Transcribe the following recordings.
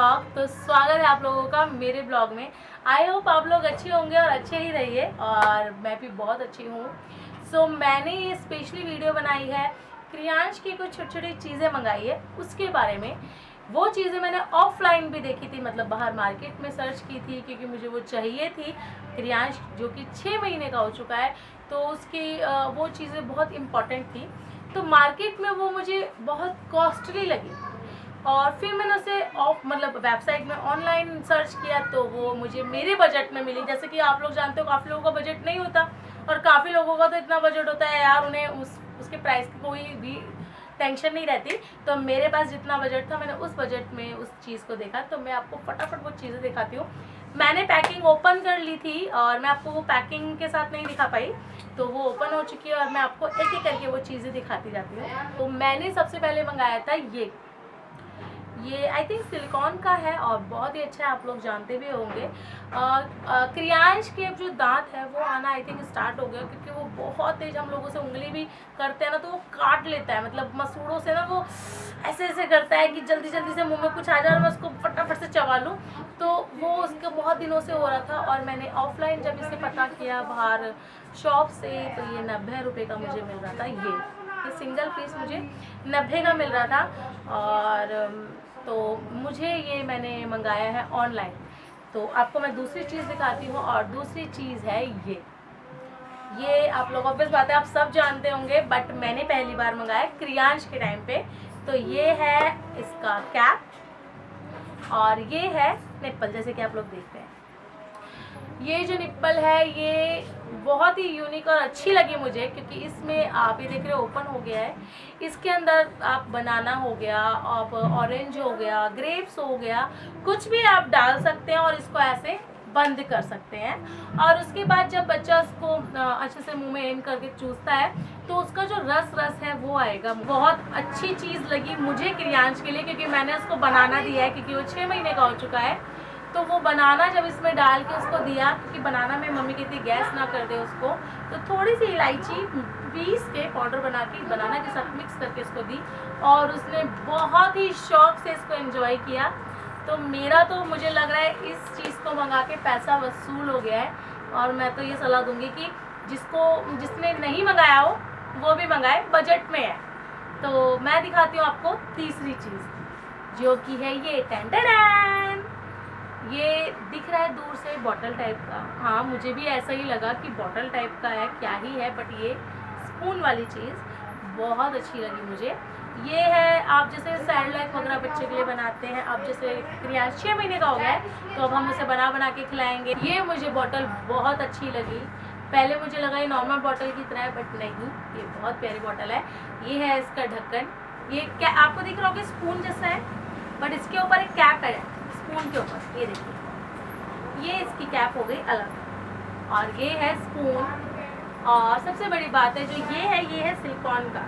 Blog. तो स्वागत है आप लोगों का मेरे ब्लॉग में। आई होप आप लोग अच्छे होंगे और अच्छे ही रहिए, और मैं भी बहुत अच्छी हूँ। सो मैंने ये स्पेशली वीडियो बनाई है, क्रियांश की कुछ छोटी छोटी चीज़ें मंगाई है उसके बारे में। वो चीज़ें मैंने ऑफलाइन भी देखी थी, मतलब बाहर मार्केट में सर्च की थी, क्योंकि मुझे वो चाहिए थी। क्रियांश जो कि 6 महीने का हो चुका है, तो उसकी वो चीज़ें बहुत इम्पॉर्टेंट थी। तो मार्केट में वो मुझे बहुत कॉस्टली लगी, और फिर मैंने उसे मतलब वेबसाइट में ऑनलाइन सर्च किया, तो वो मुझे मेरे बजट में मिली। जैसे कि आप लोग जानते हो, काफ़ी लोगों का बजट नहीं होता, और काफ़ी लोगों का तो इतना बजट होता है यार, उन्हें उसके प्राइस की कोई भी टेंशन नहीं रहती। तो मेरे पास जितना बजट था, मैंने उस बजट में उस चीज़ को देखा। तो मैं आपको फटाफट वो चीज़ें दिखाती हूँ। मैंने पैकिंग ओपन कर ली थी, और मैं आपको वो पैकिंग के साथ नहीं दिखा पाई, तो वो ओपन हो चुकी है, और मैं आपको एक एक करके वो चीज़ें दिखाती जाती हूँ। तो मैंने सबसे पहले मंगाया था ये आई थिंक सिलिकॉन का है, और बहुत ही अच्छा है, आप लोग जानते भी होंगे। क्रियांश के जो दांत है वो आना आई थिंक स्टार्ट हो गया, क्योंकि वो बहुत तेज, हम लोगों से उंगली भी करते हैं ना तो वो काट लेता है, मतलब मसूड़ों से ना वो ऐसे ऐसे करता है कि जल्दी जल्दी से मुंह में कुछ आ जाए और मैं उसको फटाफट से चबा लूँ। तो वो उसका बहुत दिनों से हो रहा था, और मैंने ऑफलाइन जब इसे पता किया बाहर शॉप से, तो ये 90 रुपये का मुझे मिल रहा था। ये सिंगल पीस मुझे 90 का मिल रहा था। और तो मुझे ये मैंने मंगाया है ऑनलाइन। तो आपको मैं दूसरी चीज़ दिखाती हूँ, और दूसरी चीज़ है ये आप लोग ऑब्वियस बात है, आप सब जानते होंगे, बट मैंने पहली बार मंगाया क्रियांश के टाइम पे। तो ये है इसका कैप, और ये है निप्पल, जैसे कि आप लोग देख रहे हैं। ये जो निप्पल है ये बहुत ही यूनिक और अच्छी लगी मुझे, क्योंकि इसमें आप ये देख रहे हो ओपन हो गया है। इसके अंदर आप बनाना हो गया, आप ऑरेंज हो गया, ग्रेप्स हो गया, कुछ भी आप डाल सकते हैं, और इसको ऐसे बंद कर सकते हैं। और उसके बाद जब बच्चा उसको अच्छे से मुंह में इन करके चूसता है, तो उसका जो रस है वो आएगा। बहुत अच्छी चीज़ लगी मुझे क्रियांश के लिए, क्योंकि मैंने उसको बनाना दिया है, क्योंकि वो 6 महीने का हो चुका है। तो वो बनाना जब इसमें डाल के उसको दिया, क्योंकि बनाना में मम्मी कहती गैस ना कर दे उसको, तो थोड़ी सी इलायची पीस के पाउडर बना के बनाना के साथ मिक्स करके उसको दी, और उसने बहुत ही शौक से इसको एंजॉय किया। तो मेरा तो मुझे लग रहा है इस चीज़ को मंगा के पैसा वसूल हो गया है। और मैं तो ये सलाह दूंगी कि जिसने नहीं मंगाया हो वो भी मंगाए, बजट में है। तो मैं दिखाती हूँ आपको तीसरी चीज़, जो कि है ये टैन। ये दिख रहा है दूर से बॉटल टाइप का। हाँ, मुझे भी ऐसा ही लगा कि बॉटल टाइप का है, क्या ही है, बट ये स्पून वाली चीज़ बहुत अच्छी लगी मुझे। ये है, आप जैसे सैरेलैक वगैरह बच्चे के लिए बनाते हैं, अब जैसे क्रियांश 6 महीने का हो गया है, तो अब हम उसे बना के खिलाएंगे। ये मुझे बॉटल बहुत अच्छी लगी। पहले मुझे लगा ये नॉर्मल बॉटल की तरह है, बट नहीं, ये बहुत प्यारी बॉटल है। ये है इसका ढक्कन। ये क्या आपको दिख रहा होगा स्पून जैसा है, बट इसके ऊपर एक कैप है स्पून के ऊपर, ये देखिए, ये इसकी कैप हो गई अलग, और ये है स्पून। और सबसे बड़ी बात है जो ये है सिलिकॉन का,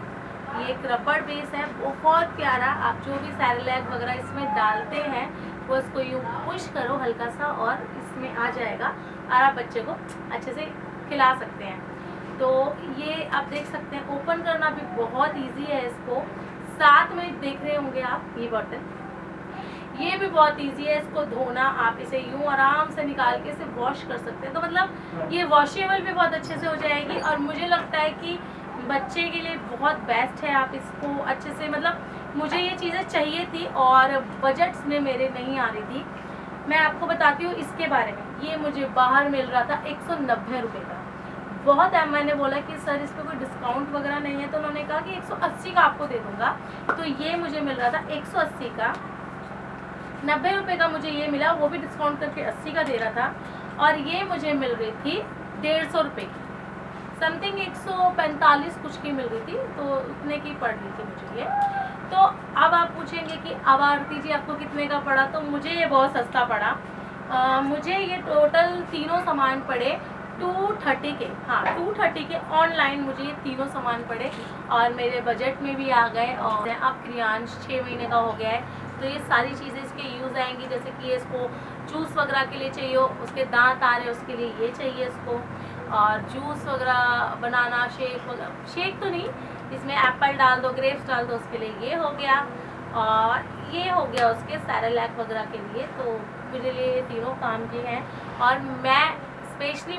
ये एक रबड़ बेस है, बहुत प्यारा। आप जो भी सैरेलैक वगैरह इसमें डालते हैं, वो इसको यूँ पुश करो हल्का सा, और इसमें आ जाएगा, और आप बच्चे को अच्छे से खिला सकते हैं। तो ये आप देख सकते हैं, ओपन करना भी बहुत ईजी है इसको। साथ में देख रहे होंगे आप ये बॉटल, ये भी बहुत इजी है इसको धोना। आप इसे यूं आराम से निकाल के इसे वॉश कर सकते हैं, तो मतलब ये वॉशेबल भी बहुत अच्छे से हो जाएगी। और मुझे लगता है कि बच्चे के लिए बहुत बेस्ट है। आप इसको अच्छे से, मतलब मुझे ये चीज़ें चाहिए थी, और बजट्स में मेरे नहीं आ रही थी। मैं आपको बताती हूँ इसके बारे में। ये मुझे बाहर मिल रहा था 190 रुपये का। बहुत है, मैंने बोला कि सर इस पर कोई डिस्काउंट वगैरह नहीं है, तो उन्होंने कहा कि 180 का आपको दे दूँगा। तो ये मुझे मिल रहा था 180 का, 90 रुपये का मुझे ये मिला, वो भी डिस्काउंट करके 80 का दे रहा था। और ये मुझे मिल रही थी 150 रुपये की, समथिंग 145 कुछ की मिल रही थी, तो उतने की पड़ रही थी मुझे ये। तो अब आप पूछेंगे कि अब आरती जी आपको कितने का पड़ा, तो मुझे ये बहुत सस्ता पड़ा। मुझे ये टोटल तीनों सामान पड़े 230 के। हाँ, 230 के ऑनलाइन मुझे ये तीनों सामान पड़े, और मेरे बजट में भी आ गए। और अब क्रियांश 6 महीने का हो गया है, तो ये सारी चीज़ें इसके यूज़ आएंगी। जैसे कि इसको जूस वगैरह के लिए चाहिए, उसके दांत आ रहे उसके लिए ये चाहिए इसको, और जूस वगैरह बनाना, शेक वगैरह, शेक तो नहीं, इसमें एप्पल डाल दो, ग्रेप्स डाल दो, उसके लिए ये हो गया। और ये हो गया उसके सेरेलैक वगैरह के लिए। तो मेरे लिए ये तीनों काम के हैं। और मैं स्पेशली,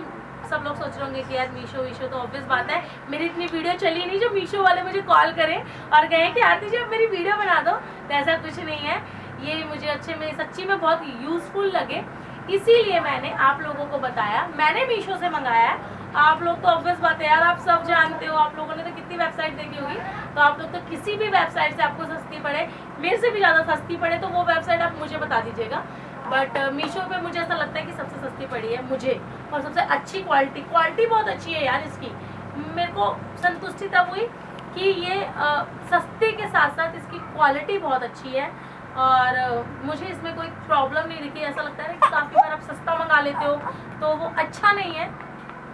सब लोग सोच रहे होंगे कि यार मीशो तो ऑब्वियस बात है, मेरी इतनी वीडियो चली नहीं जो मीशो वाले मुझे कॉल करें और कहें कि आरती जी अब मेरी वीडियो बना दो। तो ऐसा कुछ नहीं है, ये मुझे सच्ची में बहुत यूज़फुल लगे, इसीलिए मैंने आप लोगों को बताया। मैंने मीशो से मंगाया है, आप लोग तो ऑब्वियस बात है यार, आप सब जानते हो, आप लोगों ने तो कितनी वेबसाइट देखी होगी, तो आप लोग तो किसी भी वेबसाइट से आपको सस्ती पड़े, मेरे से भी ज़्यादा सस्ती पड़े, तो वो वेबसाइट आप मुझे बता दीजिएगा। बट मीशो पे मुझे ऐसा लगता है कि सबसे सस्ती पड़ी है मुझे, और सबसे अच्छी क्वालिटी बहुत अच्छी है यार इसकी। मेरे को संतुष्टि तब हुई कि ये सस्ते के साथ साथ इसकी क्वालिटी बहुत अच्छी है, और मुझे इसमें कोई प्रॉब्लम नहीं दिखी। ऐसा लगता है कि काफ़ी बार आप सस्ता मंगा लेते हो तो वो अच्छा नहीं है,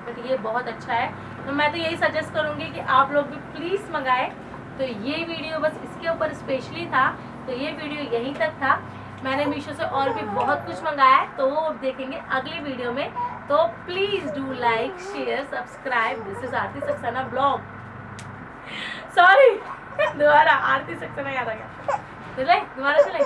बट ये बहुत अच्छा है। तो मैं तो यही सजेस्ट करूँगी कि आप लोग भी प्लीज़ मंगाएं। तो ये वीडियो बस इसके ऊपर स्पेशली था, तो ये वीडियो यहीं तक था। मैंने मीशो से और भी बहुत कुछ मंगाया है, तो वो अब देखेंगे अगली वीडियो में। तो please do like, share, subscribe. This is Aarti Saxena blog. Sorry, दोबारा आरती सक्सेना याद आ गया, चले दोबारा चले।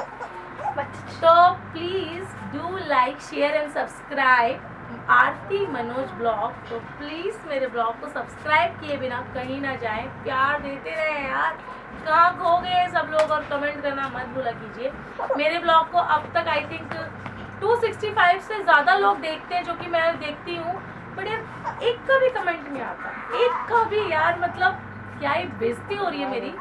तो please do like, share and subscribe Aarti Manoj blog. तो प्लीज़ मेरे ब्लॉग को सब्सक्राइब किए बिना कहीं ना जाएं, प्यार देते रहे यार। कहाँ खो गए सब लोग, और कमेंट करना मत भूला कीजिए। मेरे ब्लॉग को अब तक आई थिंक 265 से ज़्यादा लोग देखते हैं, जो कि मैं देखती हूँ, बट यार एक का भी कमेंट नहीं आता, एक का भी यार। मतलब क्या ही बेइज्जती हो रही है मेरी।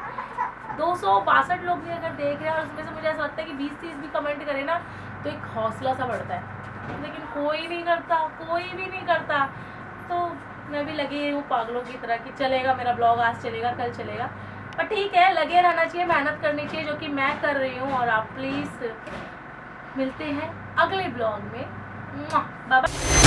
262 लोग भी अगर देख रहे हैं और उसमें से मुझे ऐसा लगता है कि 20-30 भी कमेंट करें ना, तो एक हौसला सा बढ़ता है, लेकिन कोई नहीं करता, कोई भी नहीं करता। तो मैं भी लगी हूँ पागलों की तरह कि चलेगा मेरा ब्लॉग, आज चलेगा कल चलेगा, पर ठीक है, लगे रहना चाहिए, मेहनत करनी चाहिए, जो कि मैं कर रही हूँ। और आप प्लीज़ मिलते हैं अगले ब्लॉग में। Bye bye.